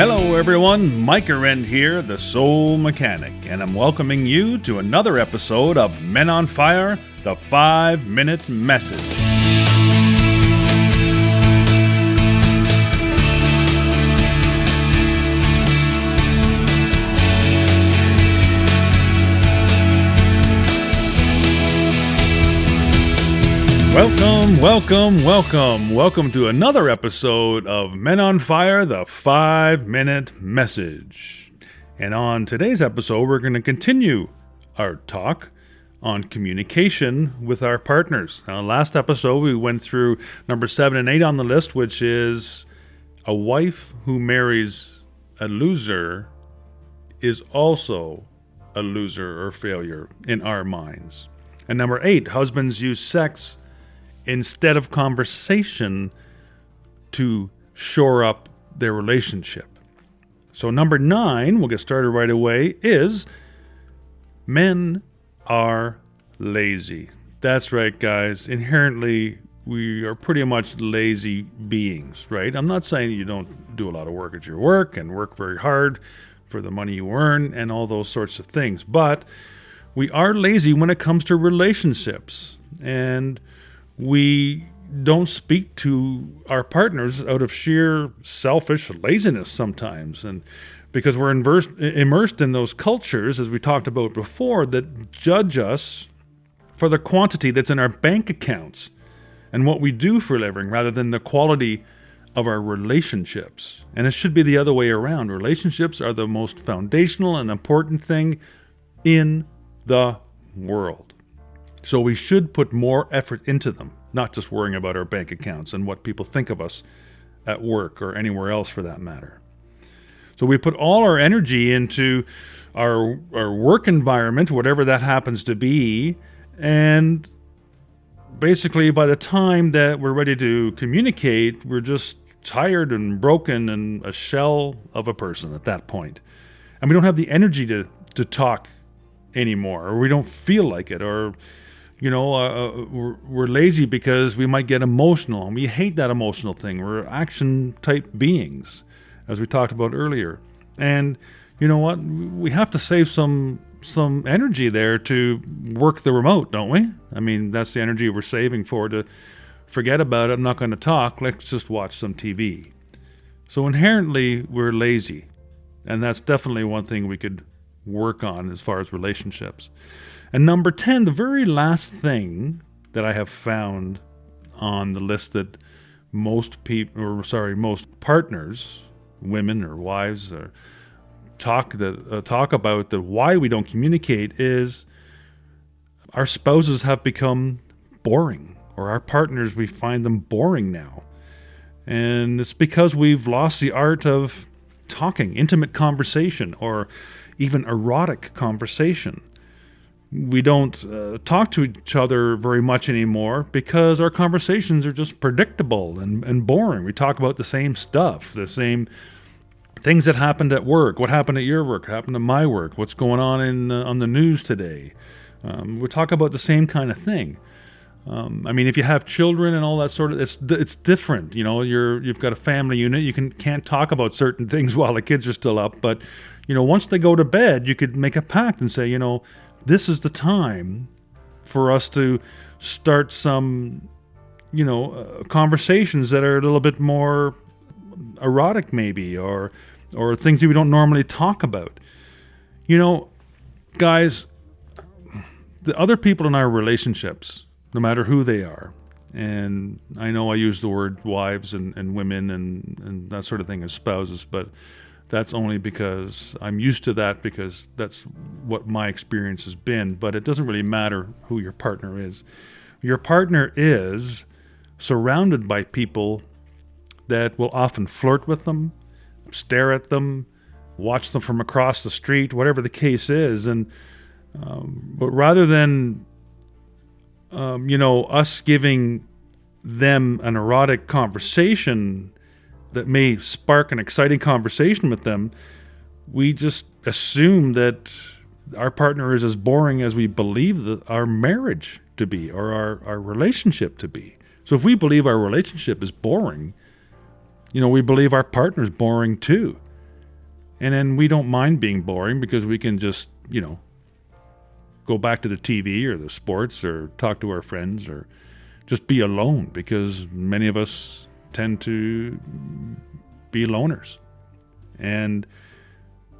Hello everyone, Mike Arend here, the Soul Mechanic, and I'm welcoming you to another episode of Men on Fire, the 5-Minute Message. Welcome to another episode of Men on Fire, the 5-Minute Message. And on today's episode, we're going to continue our talk on communication with our partners. Now, last episode, we went through number 7 and 8 on the list, which is a wife who marries a loser is also a loser or failure in our minds. And number 8, husbands use sex instead of conversation to shore up their relationship. So number 9, we'll get started right away, is men are lazy. That's right, guys. Inherently, we are pretty much lazy beings, right? I'm not saying you don't do a lot of work at your work and work very hard for the money you earn and all those sorts of things, but we are lazy when it comes to relationships. And we don't speak to our partners out of sheer selfish laziness sometimes. And because we're immersed in those cultures, as we talked about before, that judge us for the quantity that's in our bank accounts and what we do for a living rather than the quality of our relationships. And it should be the other way around. Relationships are the most foundational and important thing in the world. So we should put more effort into them, not just worrying about our bank accounts and what people think of us at work or anywhere else for that matter. So we put all our energy into our work environment, whatever that happens to be, and basically by the time that we're ready to communicate, we're just tired and broken and a shell of a person at that point. And we don't have the energy to talk anymore, or we don't feel like it, or we're lazy because we might get emotional, and we hate that emotional thing. We're action-type beings, as we talked about earlier. And you know what? We have to save some energy there to work the remote, don't we? I mean, that's the energy we're saving to forget about it. I'm not going to talk. Let's just watch some TV. So inherently, we're lazy. And that's definitely one thing we could work on as far as relationships. And number 10, the very last thing that I have found on the list that most partners, women or wives, talk about the why we don't communicate is our spouses have become boring, or our partners, we find them boring now. And it's because we've lost the art of talking, intimate conversation, or even erotic conversation. We don't talk to each other very much anymore because our conversations are just predictable and boring. We talk about the same stuff, the same things that happened at work. What happened at your work? What happened at my work? What's going on on the news today? We talk about the same kind of thing. I mean, if you have children and all that sort of, it's different. You know, you've got a family unit. You can't talk about certain things while the kids are still up. But once they go to bed, you could make a pact and say, this is the time for us to start some, conversations that are a little bit more erotic, maybe, or things that we don't normally talk about. Guys, the other people in our relationships, no matter who they are, and I know I use the word wives and women and that sort of thing as spouses, but that's only because I'm used to that, because that's what my experience has been. But it doesn't really matter who your partner is. Your partner is surrounded by people that will often flirt with them, stare at them, watch them from across the street, whatever the case is. And but rather than us giving them an erotic conversation that may spark an exciting conversation with them, we just assume that our partner is as boring as we believe that our marriage to be, or our relationship to be. So if we believe our relationship is boring, we believe our partner's boring too. And then we don't mind being boring because we can just, go back to the TV or the sports or talk to our friends or just be alone, because many of us tend to be loners. And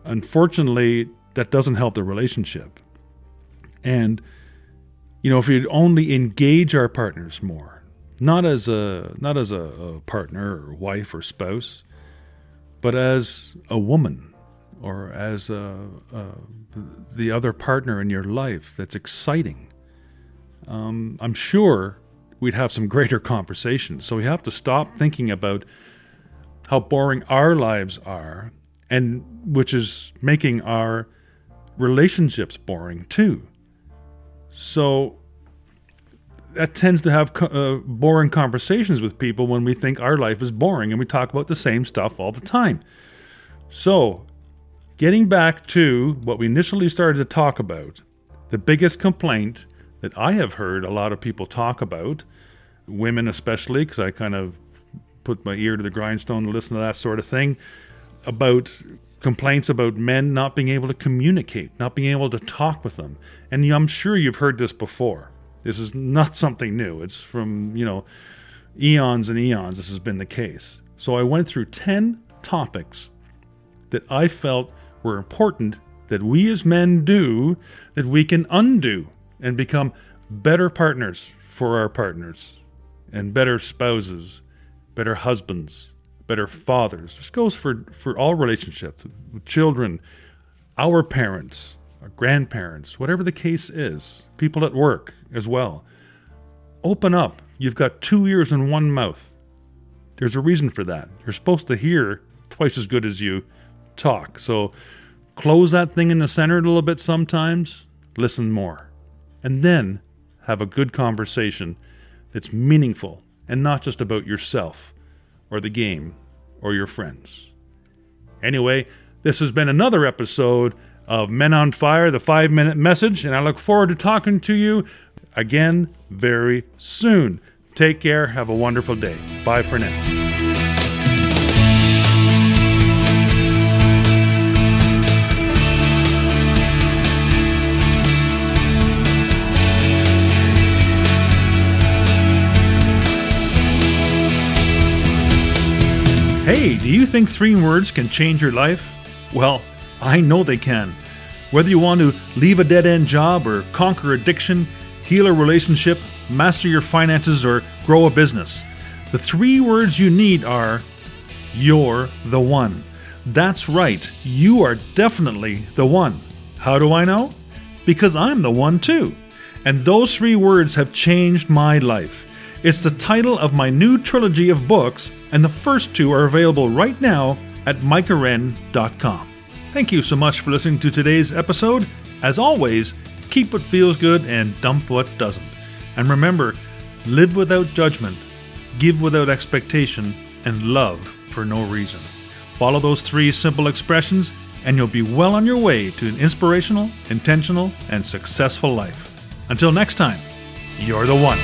unfortunately, that doesn't help the relationship. And, if we only engage our partners more, not as a partner or wife or spouse, but as a woman or as the other partner in your life that's exciting, I'm sure we'd have some greater conversations. So we have to stop thinking about how boring our lives are, and which is making our relationships boring too. So that tends to have boring conversations with people when we think our life is boring and we talk about the same stuff all the time. So, getting back to what we initially started to talk about, the biggest complaint that I have heard a lot of people talk about, women especially, because I kind of put my ear to the grindstone to listen to that sort of thing, about complaints about men not being able to communicate, not being able to talk with them. And I'm sure you've heard this before. This is not something new. It's from, eons and eons this has been the case. So I went through 10 topics that I felt were important that we as men do, that we can undo and become better partners for our partners, and better spouses, better husbands, better fathers. This goes for all relationships, with children, our parents, our grandparents, whatever the case is, people at work as well. Open up. You've got 2 ears and 1 mouth. There's a reason for that. You're supposed to hear twice as good as you talk. So close that thing in the center a little bit sometimes, listen more, and then have a good conversation that's meaningful and not just about yourself or the game or your friends. Anyway, this has been another episode of Men on Fire, the 5-minute message, and I look forward to talking to you again very soon. Take care. Have a wonderful day. Bye for now. Hey, do you think 3 words can change your life? Well, I know they can. Whether you want to leave a dead-end job or conquer addiction, heal a relationship, master your finances, or grow a business, the 3 words you need are, you're the one. That's right, you are definitely the one. How do I know? Because I'm the one too. And those 3 words have changed my life. It's the title of my new trilogy of books, and the first 2 are available right now at micahwren.com. Thank you so much for listening to today's episode. As always, keep what feels good and dump what doesn't. And remember, live without judgment, give without expectation, and love for no reason. Follow those 3 simple expressions, and you'll be well on your way to an inspirational, intentional, and successful life. Until next time, you're the one.